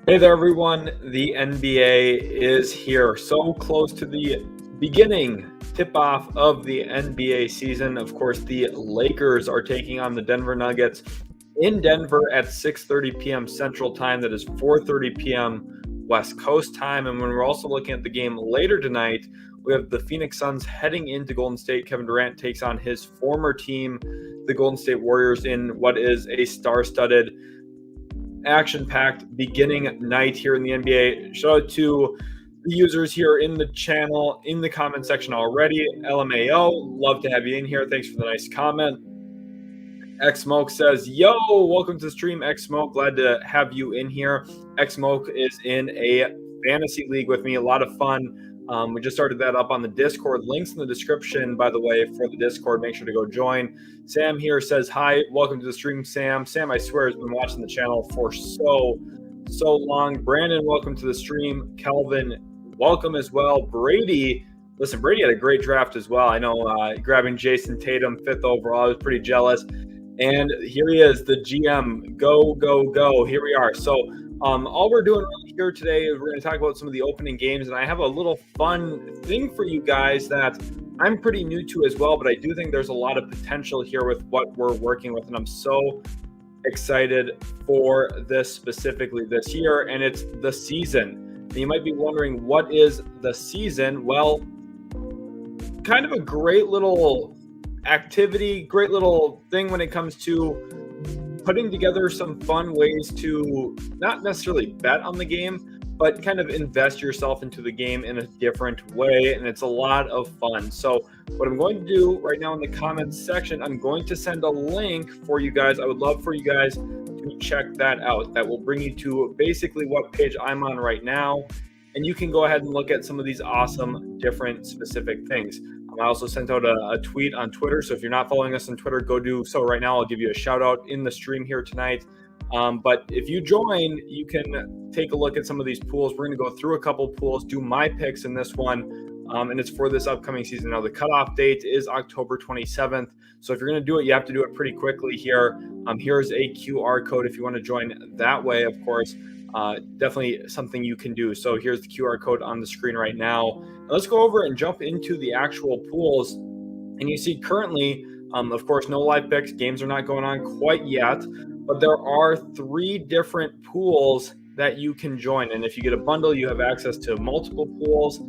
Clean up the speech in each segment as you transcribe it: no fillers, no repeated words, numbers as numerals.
Hey there, everyone. The NBA is here. So close to the beginning tip-off of the NBA season. Of course, the Lakers are taking on the Denver Nuggets in Denver at 6:30 p.m. Central Time. That is 4:30 p.m. West Coast time. And when we're also looking at the game later tonight, we have the Phoenix Suns heading into Golden State. Kevin Durant takes on his former team, the Golden State Warriors, in what is a star-studded, action-packed beginning night here in the NBA. Shout out to the users here in the channel, in the comment section already. LMAO, love to have you in here. Thanks for the nice comment. X Smoke says, yo, welcome to the stream, X Smoke. Glad to have you in here. X Smoke is in a fantasy league with me. A lot of fun. We just started that up on the Discord. Links in the description, by the way, for the Discord. Make sure to go join. Sam here says, hi, welcome to the stream, Sam. Sam, I swear, has been watching the channel for so long. Brandon, welcome to the stream. Kelvin, welcome as well. Brady, listen, Brady had a great draft as well. I know, grabbing Jason Tatum 5th overall. I was pretty jealous. And here he is, the GM. Go, go, go. Here we are. So all we're doing really here today is we're going to talk about some of the opening games. And I have a little fun thing for you guys that I'm pretty new to as well. But I do think there's a lot of potential here with what we're working with. And I'm so excited for this specifically this year. And it's the season. And you might be wondering, what is the season? Well, kind of a great little activity, great little thing when it comes to putting together some fun ways to not necessarily bet on the game, but kind of invest yourself into the game in a different way. And it's a lot of fun. So what I'm going to do right now in the comments section, I'm going to send a link for you guys. I would love for you guys to check that out. That will bring you to basically what page I'm on right now. And you can go ahead and look at some of these awesome different specific things. I also sent out a tweet on Twitter. So if you're not following us on Twitter, go do so right now. I'll give you a shout out in the stream here tonight. But if you join, you can take a look at some of these pools. We're going to go through a couple pools, do my picks in this one. And it's for this upcoming season. Now, the cutoff date is October 27th. So if you're going to do it, you have to do it pretty quickly here. Here's a QR code if you want to join that way, of course. Definitely something you can do. So here's the QR code on the screen right now. Let's go over and jump into the actual pools. And you see currently, of course, no live picks. Games are not going on quite yet, but there are 3 different pools that you can join. And if you get a bundle, you have access to multiple pools.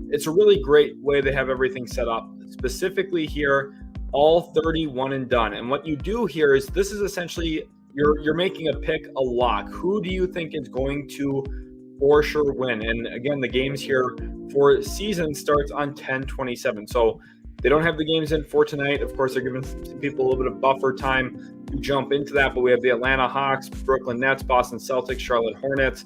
It's a really great way they have everything set up. Specifically here, all 31 and done. And what you do here is this is essentially you're making a pick, a lock. Who do you think is going to for sure win? And again, the games here for season starts on 10/27. So they don't have the games in for tonight. Of course, they're giving some people a little bit of buffer time to jump into that. But we have the Atlanta Hawks, Brooklyn Nets, Boston Celtics, Charlotte Hornets,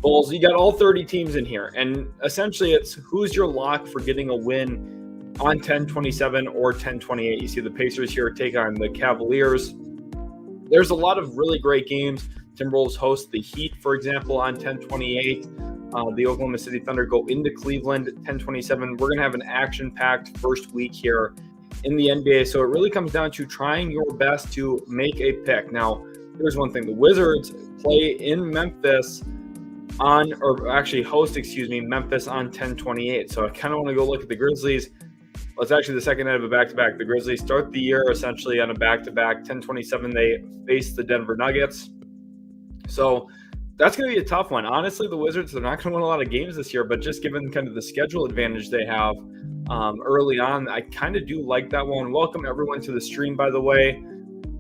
Bulls. You got all 30 teams in here. And essentially it's who's your lock for getting a win on 10/27 or 10/28. You see the Pacers here take on the Cavaliers. There's a lot of really great games. Timberwolves host the Heat, for example, on 10/28. The Oklahoma City Thunder go into Cleveland 10/27. We're going to have an action-packed first week here in the NBA. So it really comes down to trying your best to make a pick. Now, here's one thing. The Wizards play in Memphis host Memphis on 10/28. So I kind of want to go look at the Grizzlies. Well, it's actually the second night of a back-to-back. The Grizzlies start the year essentially on a back-to-back. 10/27, they face the Denver Nuggets. So that's going to be a tough one. Honestly, the Wizards, they're not going to win a lot of games this year, but just given kind of the schedule advantage they have early on, I kind of do like that one. Welcome everyone to the stream, by the way.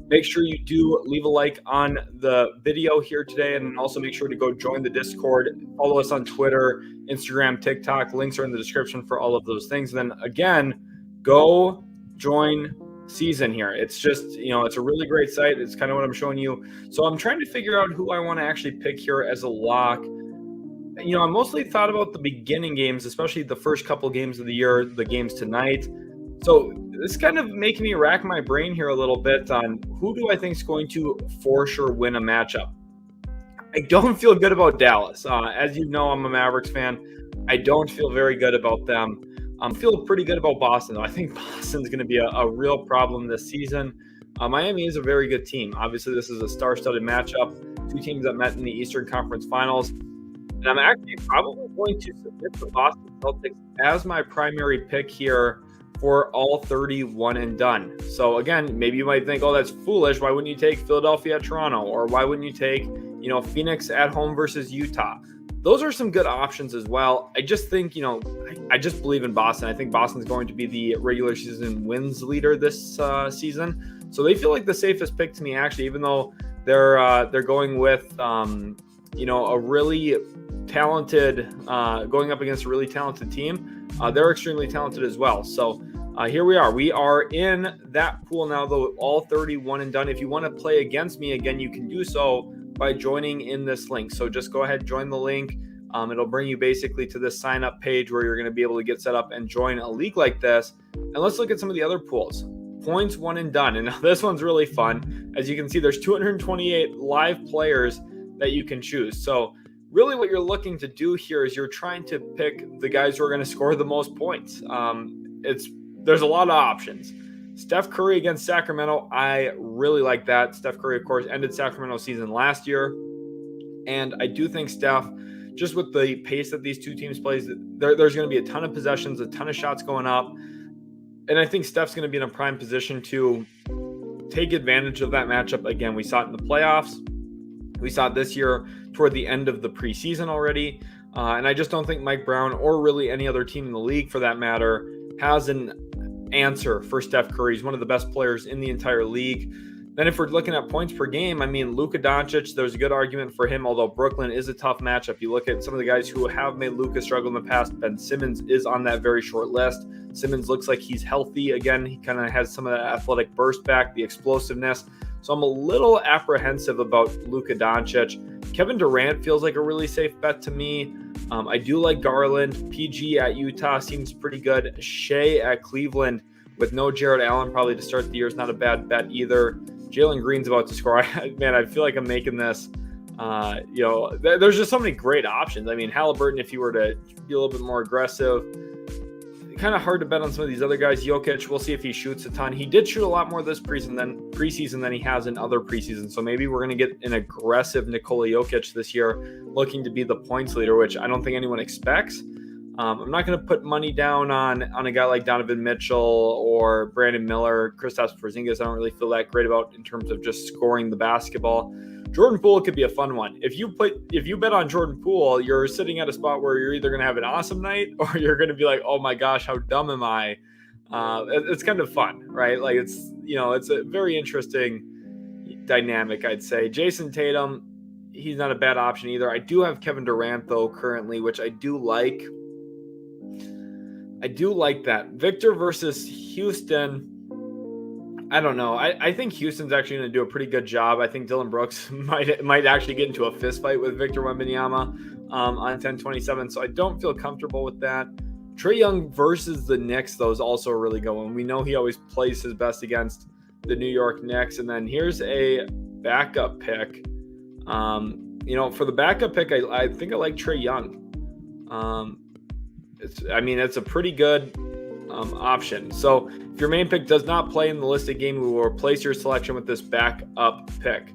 Make sure you do leave a like on the video here today, and also make sure to go join the Discord. Follow us on Twitter, Instagram, TikTok. Links are in the description for all of those things. And then again, go join season here. It's just, it's a really great site. It's kind of what I'm showing you. So I'm trying to figure out who I want to actually pick here as a lock. I mostly thought about the beginning games, especially the first couple games of the year, the games tonight. So this is kind of making me rack my brain here a little bit on who do I think is going to for sure win a matchup. I don't feel good about Dallas. As you know, I'm a Mavericks fan. I don't feel very good about them. I feel pretty good about Boston, though. I think Boston's going to be a real problem this season. Miami is a very good team. Obviously, this is a star-studded matchup. Two teams that met in the Eastern Conference Finals. And I'm actually probably going to submit the Boston Celtics as my primary pick here for all 31 and done. So again, maybe you might think, oh, that's foolish. Why wouldn't you take Philadelphia at Toronto? Or why wouldn't you take, Phoenix at home versus Utah? Those are some good options as well. I just think, I just believe in Boston. I think Boston's going to be the regular season wins leader this season. So they feel like the safest pick to me, actually, even though they're going with, a really talented, going up against a really talented team. They're extremely talented as well. So here we are. We are in that pool now, though, all 31 and done. If you want to play against me again, you can do so by joining in this link. So just go ahead, join the link. It'll bring you basically to this sign up page where you're going to be able to get set up and join a league like this. And let's look at some of the other pools. Points one and done. And this one's really fun. As you can see, there's 228 live players that you can choose. So really what you're looking to do here is you're trying to pick the guys who are going to score the most points. There's a lot of options. Steph Curry against Sacramento, I really like that. Steph Curry, of course, ended Sacramento's season last year. And I do think Steph, just with the pace that these two teams play, there's going to be a ton of possessions, a ton of shots going up. And I think Steph's going to be in a prime position to take advantage of that matchup. Again, we saw it in the playoffs. We saw it this year toward the end of the preseason already. And I just don't think Mike Brown, or really any other team in the league for that matter, has an answer for Steph Curry. He's one of the best players in the entire league. Then if we're looking at points per game, I mean, Luka Doncic, there's a good argument for him, although Brooklyn is a tough matchup. You look at some of the guys who have made Luka struggle in the past. Ben Simmons is on that very short list. Simmons looks like he's healthy again. He kind of has some of that athletic burst back, the explosiveness. So I'm a little apprehensive about Luka Doncic. Kevin Durant feels like a really safe bet to me. I do like Garland. PG at Utah seems pretty good. Shea at Cleveland with no Jared Allen probably to start the year is not a bad bet either. Jalen Green's about to score. Man, I feel like I'm making this. There's just so many great options. I mean, Halliburton, if you were to be a little bit more aggressive, kind of hard to bet on some of these other guys. Jokic, we'll see if he shoots a ton. He did shoot a lot more this preseason than he has in other preseasons. So maybe we're going to get an aggressive Nikola Jokic this year, looking to be the points leader, which I don't think anyone expects. I'm not going to put money down on a guy like Donovan Mitchell or Brandon Miller, Kristaps Porzingis. I don't really feel that great about in terms of just scoring the basketball. Jordan Poole could be a fun one. If you bet on Jordan Poole, you're sitting at a spot where you're either going to have an awesome night or you're going to be like, oh my gosh, how dumb am I? It's kind of fun, right? Like it's a very interesting dynamic, I'd say. Jason Tatum, he's not a bad option either. I do have Kevin Durant though currently, which I do like. I do like that. Victor versus Houston. I don't know. I think Houston's actually going to do a pretty good job. I think Dylan Brooks might actually get into a fist fight with Victor Wembanyama on 10-27. So I don't feel comfortable with that. Trae Young versus the Knicks, though, is also a really good one. We know he always plays his best against the New York Knicks. And then here's a backup pick. For the backup pick, I think I like Trae Young. It's a pretty good option. So if your main pick does not play in the listed game, we will replace your selection with this backup pick.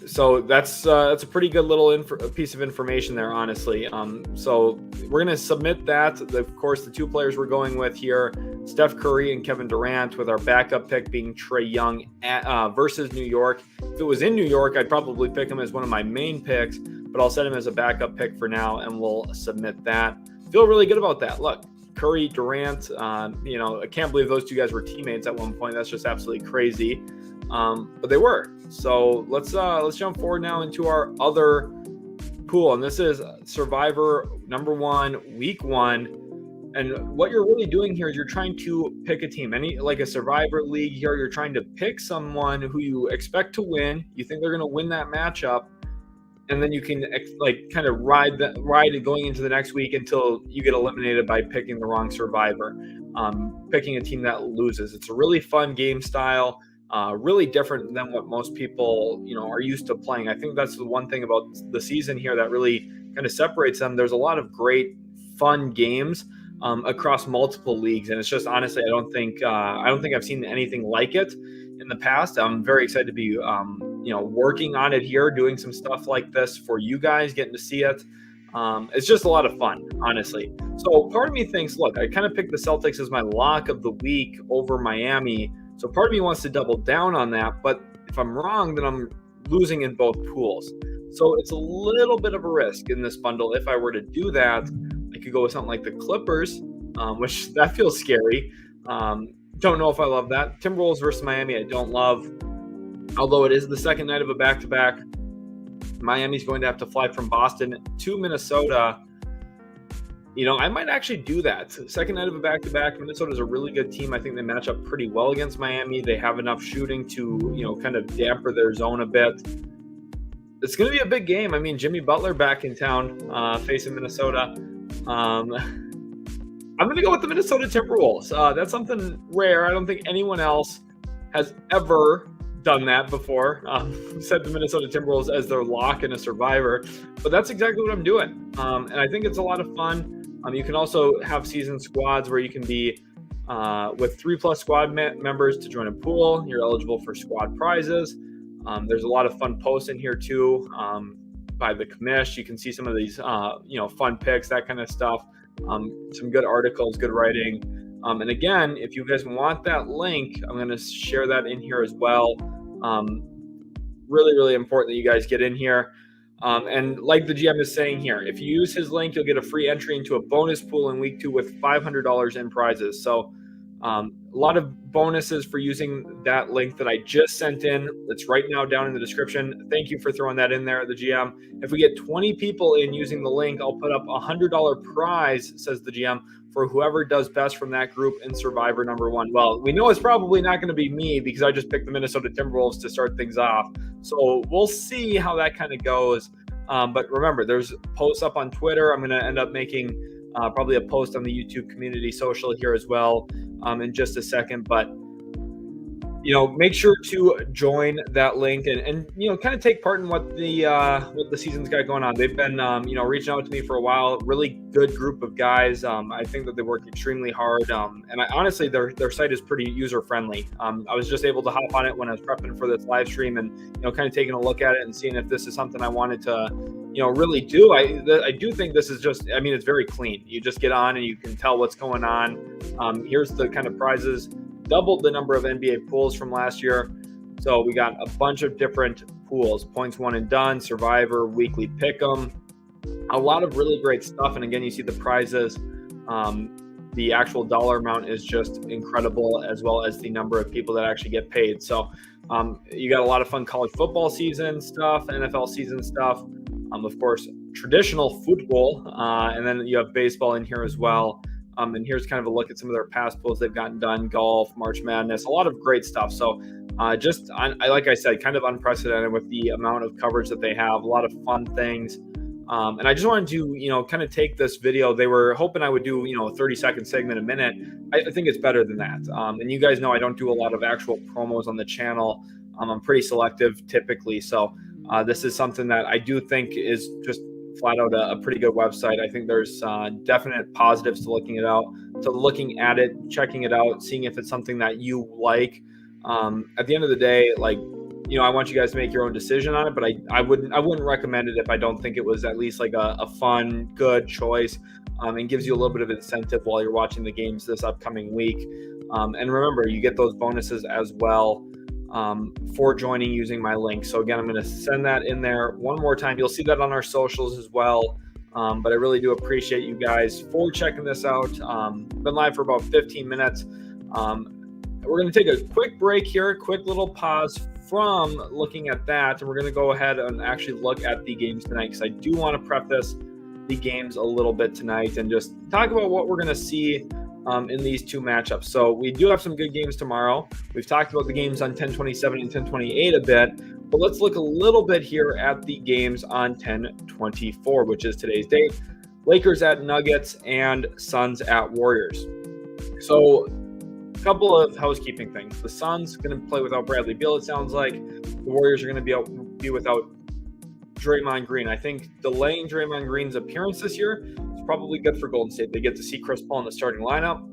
So that's a pretty good little piece of information there, honestly. So we're going to submit that. Of course, the two players we're going with here, Steph Curry and Kevin Durant, with our backup pick being Trae Young versus New York. If it was in New York, I'd probably pick him as one of my main picks, but I'll set him as a backup pick for now, and we'll submit that. Feel really good about that. Look, Curry, Durant, I can't believe those two guys were teammates at one point. That's just absolutely crazy. But they were. So let's jump forward now into our other pool. And this is Survivor number 1, week 1. And what you're really doing here is you're trying to pick a team. Like a Survivor league here, you're trying to pick someone who you expect to win. You think they're going to win that matchup. And then you can kind of ride it going into the next week until you get eliminated by picking the wrong survivor, picking a team that loses. It's a really fun game style, really different than what most people, are used to playing. I think that's the one thing about the season here that really kind of separates them. There's a lot of great, fun games across multiple leagues, and it's just honestly, I don't think I've seen anything like it in the past. I'm very excited to be, working on it here, doing some stuff like this for you guys, getting to see it. It's just a lot of fun, honestly. So part of me thinks, look, I kind of picked the Celtics as my lock of the week over Miami. So part of me wants to double down on that. But if I'm wrong, then I'm losing in both pools. So it's a little bit of a risk in this bundle. If I were to do that, I could go with something like the Clippers, which that feels scary. Don't know if I love that. Timberwolves versus Miami, I don't love. Although it is the second night of a back-to-back. Miami's going to have to fly from Boston to Minnesota. I might actually do that. Second night of a back-to-back. Minnesota's a really good team. I think they match up pretty well against Miami. They have enough shooting to, kind of damper their zone a bit. It's going to be a big game. I mean, Jimmy Butler back in town facing Minnesota. I'm going to go with the Minnesota Timberwolves. That's something rare. I don't think anyone else has ever done that before. Set the Minnesota Timberwolves as their lock and a survivor. But that's exactly what I'm doing. And I think it's a lot of fun. You can also have season squads where you can be with 3+ squad members to join a pool. You're eligible for squad prizes. There's a lot of fun posts in here too by the commish. You can see some of these, fun picks, that kind of stuff. Some good articles, good writing. And again, if you guys want that link, I'm going to share that in here as well. Really, really important that you guys get in here. And like the GM is saying here, if you use his link, you'll get a free entry into a bonus pool in week 2 with $500 in prizes. So a lot of bonuses for using that link that I just sent in. It's right now down in the description. Thank you for throwing that in there, the GM. If we get 20 people in using the link, I'll put up a $100 prize, says the GM, for whoever does best from that group in Survivor number 1. Well, we know it's probably not going to be me because I just picked the Minnesota Timberwolves to start things off. So we'll see how that kind of goes. But remember, there's posts up on Twitter. I'm going to end up making probably a post on the YouTube community social here as well in just a second. But make sure to join that link and kind of take part in what the season's got going on. They've been reaching out to me for a while. Really good group of guys. I think that they work extremely hard. And honestly, their site is pretty user friendly. I was just able to hop on it when I was prepping for this live stream and kind of taking a look at it and seeing if this is something I wanted to really do. I do think this is just, it's very clean. You just get on and you can tell what's going on. Here's the kind of prizes. Doubled the number of NBA pools from last year. So we got a bunch of different pools, points won and done, Survivor, weekly pick'em, a lot of really great stuff. And again, you see the prizes. The actual dollar amount is just incredible, as well as the number of people that actually get paid. So you got a lot of fun college football season stuff, NFL season stuff, of course, traditional football. And then you have baseball in here as well. And here's kind of a look at some of their past pools they've gotten done, golf, March Madness, a lot of great stuff. So like I said, kind of unprecedented with the amount of coverage that they have, a lot of fun things. And I just wanted to, kind of take this video. They were hoping I would do, a 30-second segment a minute. I think it's better than that. And you guys know I don't do a lot of actual promos on the channel. I'm pretty selective typically. So this is something that I do think is just flat out a pretty good website. I think there's definite positives to looking at it, checking it out, seeing if it's something that you like. At the end of the day, I want you guys to make your own decision on it, but I wouldn't recommend it if I don't think it was at least like a fun, good choice, and gives you a little bit of incentive while you're watching the games this upcoming week. And remember, you get those bonuses as well for joining using my link. So again, I'm going to send that in there one more time. You'll see that on our socials as well. But I really do appreciate you guys for checking this out. Been live for about 15 minutes. We're going to take a quick break here, a quick little pause from looking at that. And we're going to go ahead and actually look at the games tonight, because I do want to preface the games a little bit tonight and just talk about what we're going to see in these two matchups. So we do have some good games tomorrow. We've talked about the games on 10/27 and 10/28 a bit, but let's look a little bit here at the games on 10/24, which is today's date. Lakers at Nuggets and Suns at Warriors. So a couple of housekeeping things. The Suns going to play without Bradley Beal, it sounds like. The Warriors are going to be without Draymond Green. I think delaying Draymond Green's appearance this year is probably good for Golden State. They get to see Chris Paul in the starting lineup.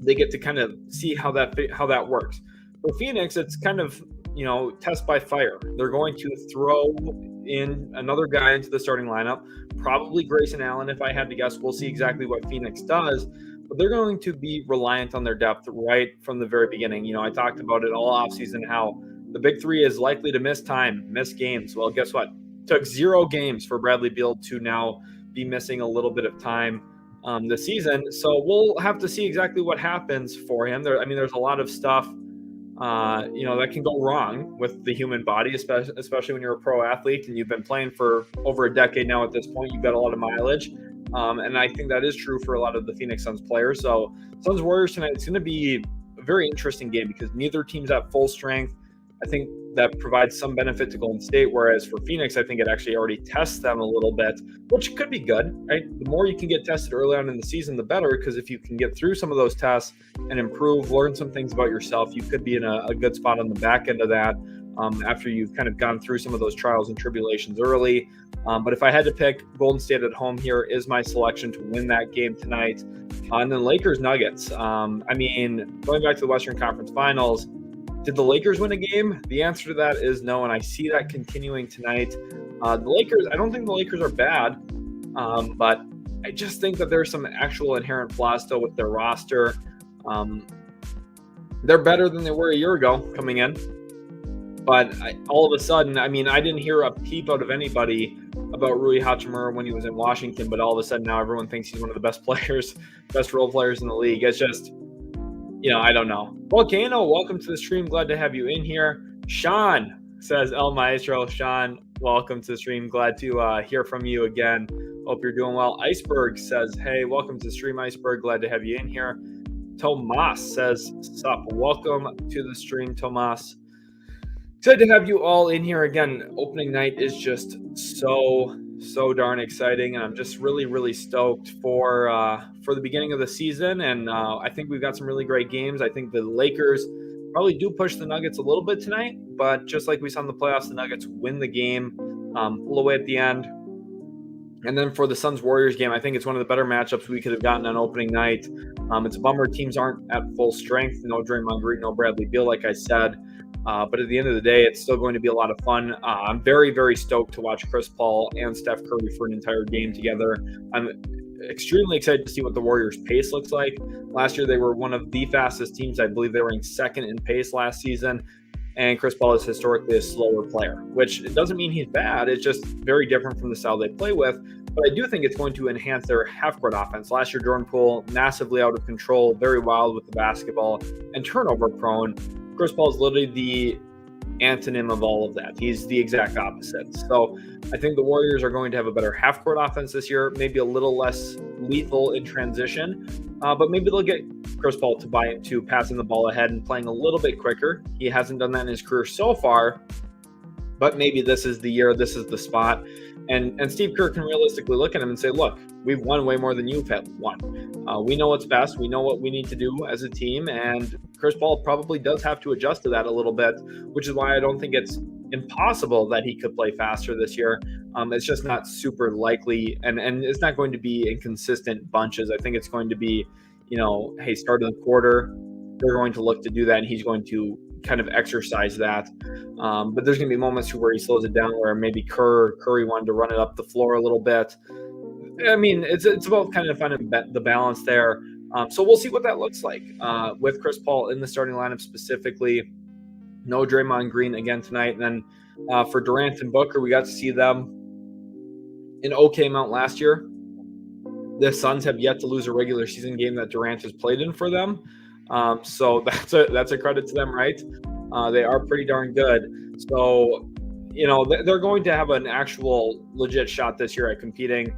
They get to kind of see how that works. For Phoenix, it's kind of, test by fire. They're going to throw in another guy into the starting lineup, probably Grayson Allen, if I had to guess. We'll see exactly what Phoenix does, but they're going to be reliant on their depth right from the very beginning. I talked about it all offseason, how the big three is likely to miss games. Well, guess what? It took 0 games for Bradley Beal to now be missing a little bit of time this season. So we'll have to see exactly what happens for him. There's a lot of stuff that can go wrong with the human body, especially when you're a pro athlete and you've been playing for over a decade now. At this point, you've got a lot of mileage. And I think that is true for a lot of the Phoenix Suns players. So Suns Warriors tonight, it's going to be a very interesting game because neither team's at full strength. I think that provides some benefit to Golden State, whereas for Phoenix, I think it actually already tests them a little bit, which could be good, right? The more you can get tested early on in the season, the better, because if you can get through some of those tests and improve, learn some things about yourself, you could be in a good spot on the back end of that after you've kind of gone through some of those trials and tribulations early. But if I had to pick, Golden State at home here is my selection to win that game tonight. And then Lakers Nuggets. Going back to the Western Conference Finals, did the Lakers win a game? The answer to that is no, and I see that continuing tonight. The Lakers, I don't think the Lakers are bad, but I just think that there's some actual inherent flaws still with their roster. They're better than they were a year ago coming in, but all of a sudden, I didn't hear a peep out of anybody about Rui Hachimura when he was in Washington, but all of a sudden now everyone thinks he's one of the best players, best role players in the league. It's just, I don't know. Volcano, welcome to the stream. Glad to have you in here. Sean says, El Maestro. Sean, welcome to the stream. Glad to hear from you again. Hope you're doing well. Iceberg says, hey, welcome to the stream, Iceberg. Glad to have you in here. Tomas says, sup. Welcome to the stream, Tomas. Excited to have you all in here again. Opening night is just so darn exciting, and I'm just really, really stoked for the beginning of the season. And I think we've got some really great games. I think the Lakers probably do push the Nuggets a little bit tonight, but just like we saw in the playoffs, the Nuggets win the game, pull away at the end. And then for the Suns Warriors game, I think it's one of the better matchups we could have gotten on opening night. It's a bummer teams aren't at full strength. No Draymond Green, no Bradley Beal, like I said. But at the end of the day, it's still going to be a lot of fun. I'm very, very stoked to watch Chris Paul and Steph Curry for an entire game together. I'm extremely excited to see what the Warriors' pace looks like. Last year, they were one of the fastest teams. I believe they were ranked second in pace last season. And Chris Paul is historically a slower player, which doesn't mean he's bad. It's just very different from the style they play with. But I do think it's going to enhance their half-court offense. Last year, Jordan Poole, massively out of control, very wild with the basketball, and turnover-prone. Chris Paul is literally the antonym of all of that. He's the exact opposite. So I think the Warriors are going to have a better half-court offense this year, maybe a little less lethal in transition, but maybe they'll get Chris Paul to buy into passing the ball ahead and playing a little bit quicker. He hasn't done that in his career so far, but maybe this is the year, this is the spot. And Steve Kerr can realistically look at him and say, look, we've won way more than you've won. We know what's best. We know what we need to do as a team. And Chris Paul probably does have to adjust to that a little bit, which is why I don't think it's impossible that he could play faster this year. It's just not super likely. And it's not going to be in consistent bunches. I think it's going to be, hey, start of the quarter, they're going to look to do that. And he's going to kind of exercise that. But there's going to be moments where he slows it down, where maybe Curry wanted to run it up the floor a little bit. It's about kind of finding the balance there. So we'll see what that looks like with Chris Paul in the starting lineup specifically. No Draymond Green again tonight. And then for Durant and Booker, we got to see them in OK amount last year. The Suns have yet to lose a regular season game that Durant has played in for them. So that's a credit to them, right? They are pretty darn good. So, they're going to have an actual legit shot this year at competing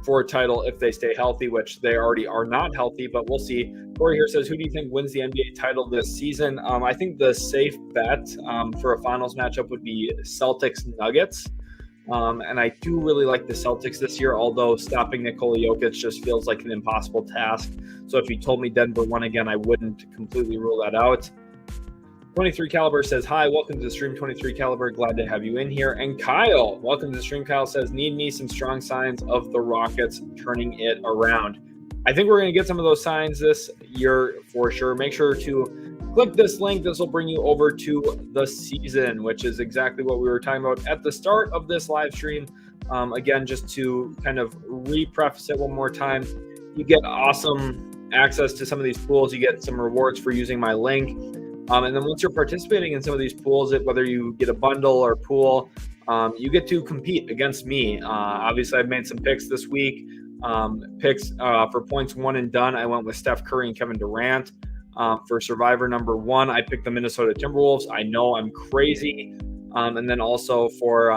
for a title if they stay healthy, which they already are not healthy, but we'll see. Corey here says, who do you think wins the NBA title this season? I think the safe bet for a finals matchup would be Celtics-Nuggets. And I do really like the Celtics this year, although stopping Nikola Jokic just feels like an impossible task. So if you told me Denver won again, I wouldn't completely rule that out. 23 Caliber says, hi, welcome to the stream, 23 Caliber. Glad to have you in here. And Kyle, welcome to the stream. Kyle says, need me some strong signs of the Rockets turning it around. I think we're going to get some of those signs this year for sure. Make sure to Click this link. This will bring you over to the season, which is exactly what we were talking about at the start of this live stream. Again, just to kind of re-preface it one more time, you get awesome access to some of these pools. You get some rewards for using my link. And then once you're participating in some of these pools, whether you get a bundle or pool, you get to compete against me. Obviously, I've made some picks this week. Picks for points one and done, I went with Steph Curry and Kevin Durant. For Survivor number 1, I picked the Minnesota Timberwolves. I know I'm crazy. And then also for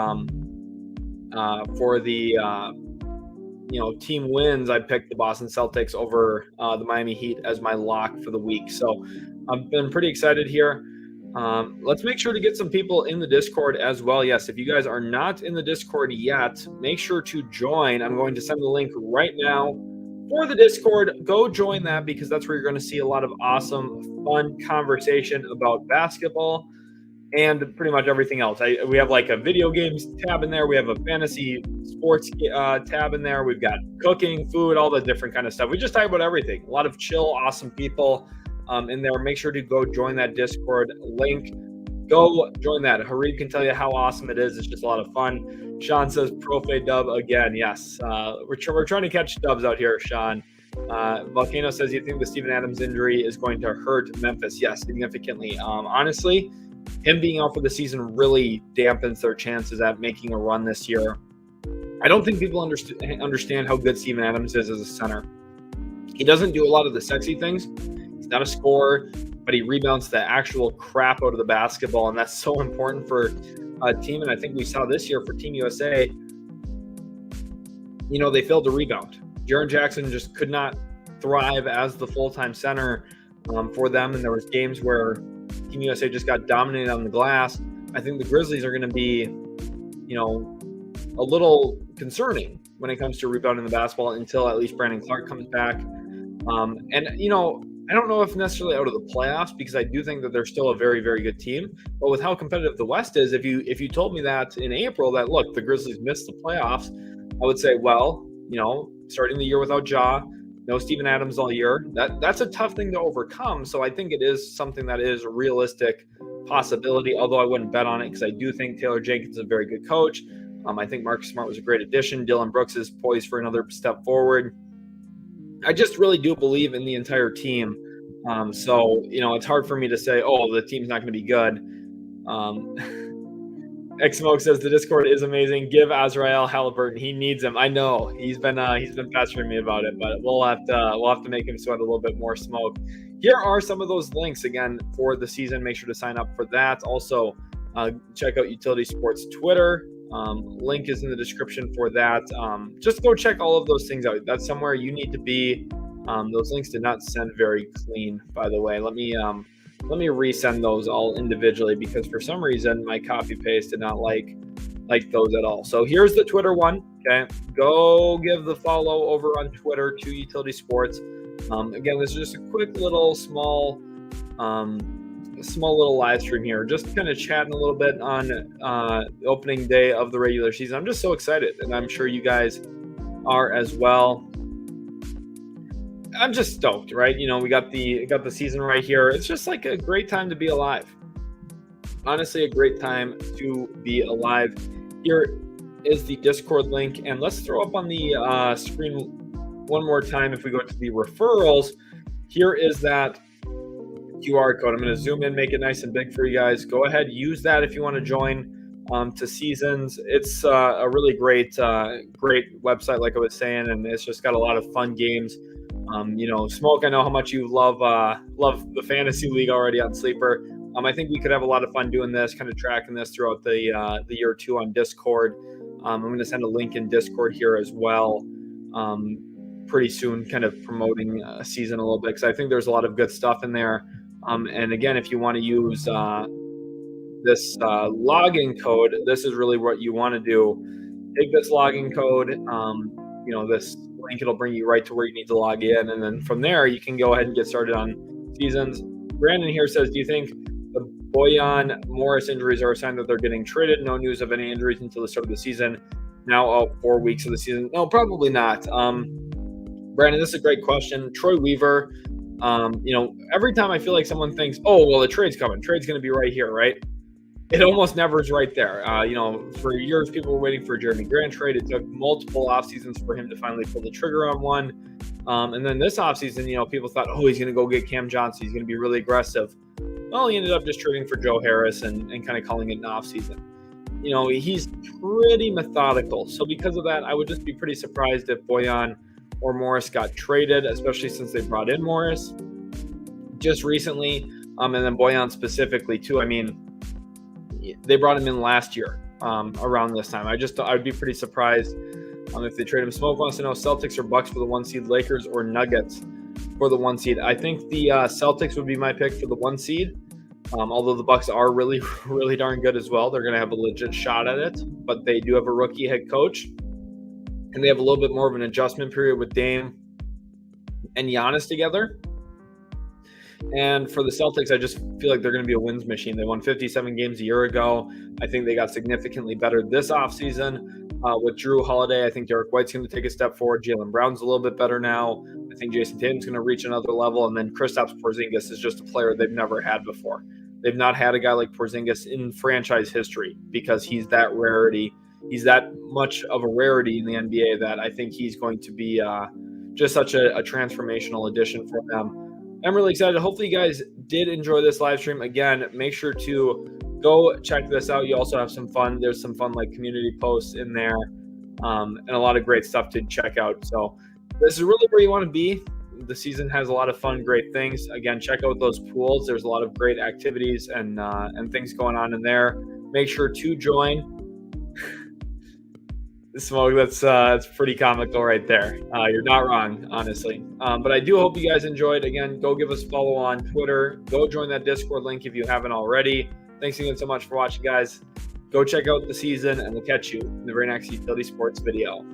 the team wins, I picked the Boston Celtics over the Miami Heat as my lock for the week. So I've been pretty excited here. Let's make sure to get some people in the Discord as well. Yes, if you guys are not in the Discord yet, make sure to join. I'm going to send the link right now for the Discord. Go join that, because that's where you're going to see a lot of awesome, fun conversation about basketball and pretty much everything else. We have like a video games tab in there. We have a fantasy sports tab in there. We've got cooking, food, all the different kind of stuff. We just talk about everything. A lot of chill, awesome people in there. Make sure to go join that Discord link. Go join that. Harib can tell you how awesome it is. It's just a lot of fun. Sean says Profe dub again. Yes, we're trying to catch dubs out here, Sean. Volcano says, you think the Steven Adams injury is going to hurt Memphis? Yes, significantly. Honestly, him being out for the season really dampens their chances at making a run this year. I don't think people understand how good Steven Adams is as a center. He doesn't do a lot of the sexy things. He's not a scorer, but he rebounds the actual crap out of the basketball, and that's so important for a team. And I think we saw this year for Team USA, they failed to rebound. Jaren Jackson just could not thrive as the full-time center for them, and there was games where Team USA just got dominated on the glass. I think the Grizzlies are going to be, a little concerning when it comes to rebounding the basketball until at least Brandon Clark comes back. I don't know if necessarily out of the playoffs, because I do think that they're still a very, very good team. But with how competitive the West is, if you told me that in April that, look, the Grizzlies missed the playoffs, I would say, well, starting the year without Ja, no Steven Adams all year, that's a tough thing to overcome. So I think it is something that is a realistic possibility, although I wouldn't bet on it, because I do think Taylor Jenkins is a very good coach. I think Marcus Smart was a great addition. Dylan Brooks is poised for another step forward. I just really do believe in the entire team. So it's hard for me to say, oh, the team's not going to be good. X-Smoke says the Discord is amazing. Give Azrael Halliburton. He needs him. I know he's been pestering me about it, but we'll have to make him sweat a little bit more smoke. Here are some of those links again for the season. Make sure to sign up for that. Also, check out Utility Sports Twitter. Link is in the description for that. Just go check all of those things out. That's somewhere you need to be. Those links did not send very clean, by the way. Let me resend those all individually, because for some reason my copy paste did not like those at all. So here's the Twitter one. Okay, go give the follow over on Twitter to Utility Sports. Again, this is just a quick little small little live stream here, just kind of chatting a little bit on the opening day of the regular season. I'm just so excited, and I'm sure you guys are as well. I'm just stoked, right? We got the season right here. It's just like a great time to be alive. Honestly, a great time to be alive. Here is the Discord link, and let's throw up on the screen one more time. If we go to the referrals, here is that QR code. I'm going to zoom in, make it nice and big for you guys. Go ahead, use that if you want to join to Seasons. It's a really great website, like I was saying, and it's just got a lot of fun games. Smoke, I know how much you love the fantasy league already on Sleeper. I think we could have a lot of fun doing this, kind of tracking this throughout the year or two on Discord. I'm going to send a link in Discord here as well pretty soon, kind of promoting a season a little bit, because I think there's a lot of good stuff in there. And again, if you want to use this login code, this is really what you want to do. Take this login code, this link, it'll bring you right to where you need to log in. And then from there, you can go ahead and get started on seasons. Brandon here says, do you think the Bojan Morris injuries are a sign that they're getting traded? No news of any injuries until the start of the season. Now 4 weeks of the season. No, probably not. Brandon, this is a great question. Troy Weaver Every time I feel like someone thinks, oh, well, the trade's coming. Trade's going to be right here, right? It almost never is right there. For years, people were waiting for Jeremy Grant trade. It took multiple off seasons for him to finally pull the trigger on one. And then this offseason, people thought, oh, he's going to go get Cam Johnson. He's going to be really aggressive. Well, he ended up just trading for Joe Harris and kind of calling it an offseason. He's pretty methodical. So because of that, I would just be pretty surprised if Boyan or Morris got traded, especially since they brought in Morris just recently. And then Boyan specifically, too. I mean, they brought him in last year around this time. I'd be pretty surprised if they trade him. Smoke wants to know Celtics or Bucks for the 1 seed, Lakers or Nuggets for the 1 seed. I think the Celtics would be my pick for the 1 seed. Although the Bucks are really, really darn good as well. They're going to have a legit shot at it, but they do have a rookie head coach, and they have a little bit more of an adjustment period with Dame and Giannis together. And for the Celtics, I just feel like they're going to be a wins machine. They won 57 games a year ago. I think they got significantly better this offseason with Drew Holiday. I think Derek White's going to take a step forward. Jaylen Brown's a little bit better now. I think Jason Tatum's going to reach another level. And then Kristaps Porzingis is just a player they've never had before. They've not had a guy like Porzingis in franchise history because he's that rarity. He's that much of a rarity in the NBA that I think he's going to be just such a transformational addition for them. I'm really excited. Hopefully you guys did enjoy this live stream. Again, make sure to go check this out. You also have some fun. There's some fun community posts in there and a lot of great stuff to check out. So this is really where you want to be. The season has a lot of fun, great things. Again, check out those pools. There's a lot of great activities and things going on in there. Make sure to join. Smoke, that's pretty comical right there. You're not wrong, honestly. But I do hope you guys enjoyed. Again, go give us a follow on Twitter. Go join that Discord link if you haven't already. Thanks again so much for watching, guys. Go check out the season, and we'll catch you in the very next Utility Sports video.